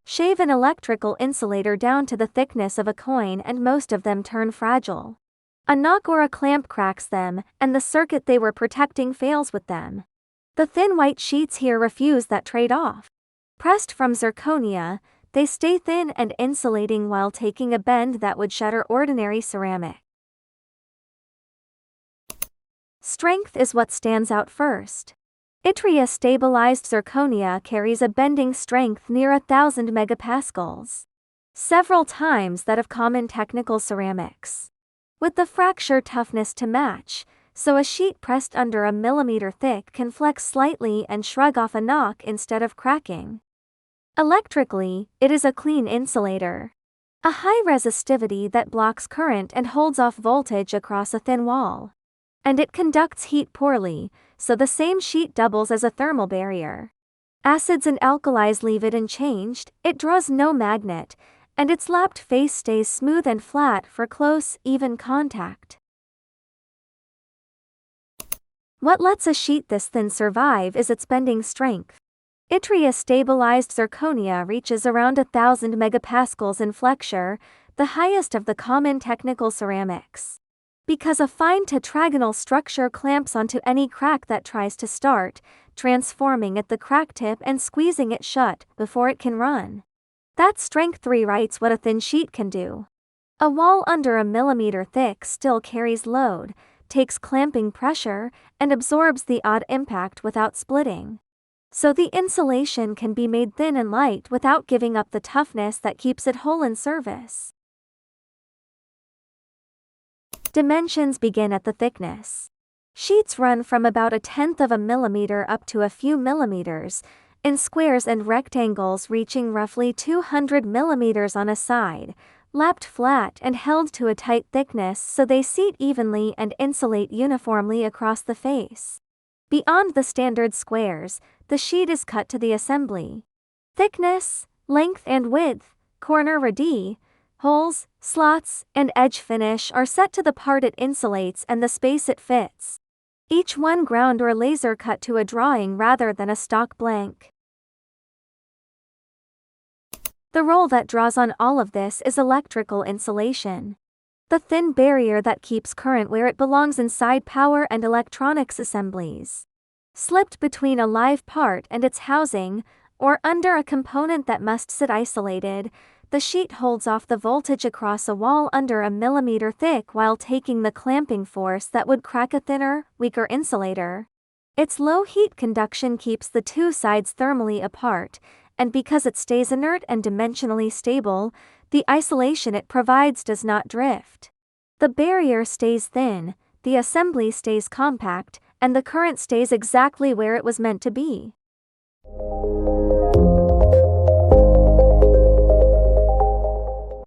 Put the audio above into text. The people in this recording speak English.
Shave an electrical insulator down to the thickness of a coin and most of them turn fragile. A knock or a clamp cracks them, and the circuit they were protecting fails with them. The thin white sheets here refuse that trade-off. Pressed from zirconia, they stay thin and insulating while taking a bend that would shatter ordinary ceramic. Strength is what stands out first. Yttria-stabilized zirconia carries a bending strength near 1,000 megapascals, several times that of common technical ceramics, with the fracture toughness to match, so a sheet pressed under 1 millimeter thick can flex slightly and shrug off a knock instead of cracking. Electrically, it is a clean insulator. A high resistivity that blocks current and holds off voltage across a thin wall. And it conducts heat poorly, so the same sheet doubles as a thermal barrier. Acids and alkalis leave it unchanged, it draws no magnet, and its lapped face stays smooth and flat for close, even contact. What lets a sheet this thin survive is its bending strength. Yttria-stabilized zirconia reaches around 1,000 megapascals in flexure, the highest of the common technical ceramics. Because a fine tetragonal structure clamps onto any crack that tries to start, transforming at the crack tip and squeezing it shut before it can run. That strength rewrites what a thin sheet can do. A wall under 1 millimeter thick still carries load, takes clamping pressure, and absorbs the odd impact without splitting. So the insulation can be made thin and light without giving up the toughness that keeps it whole in service. Dimensions begin at the thickness. Sheets run from about 1/10 of a millimeter up to a few millimeters, in squares and rectangles reaching roughly 200 millimeters on a side, lapped flat and held to a tight thickness so they seat evenly and insulate uniformly across the face. Beyond the standard squares, the sheet is cut to the assembly. Thickness, length and width, corner radii, holes, slots, and edge finish are set to the part it insulates and the space it fits. Each one ground or laser cut to a drawing rather than a stock blank. The role that draws on all of this is electrical insulation. The thin barrier that keeps current where it belongs inside power and electronics assemblies. Slipped between a live part and its housing, or under a component that must sit isolated, the sheet holds off the voltage across a wall under 1 millimeter thick while taking the clamping force that would crack a thinner, weaker insulator. Its low heat conduction keeps the two sides thermally apart, and because it stays inert and dimensionally stable, the isolation it provides does not drift. The barrier stays thin, the assembly stays compact, and the current stays exactly where it was meant to be.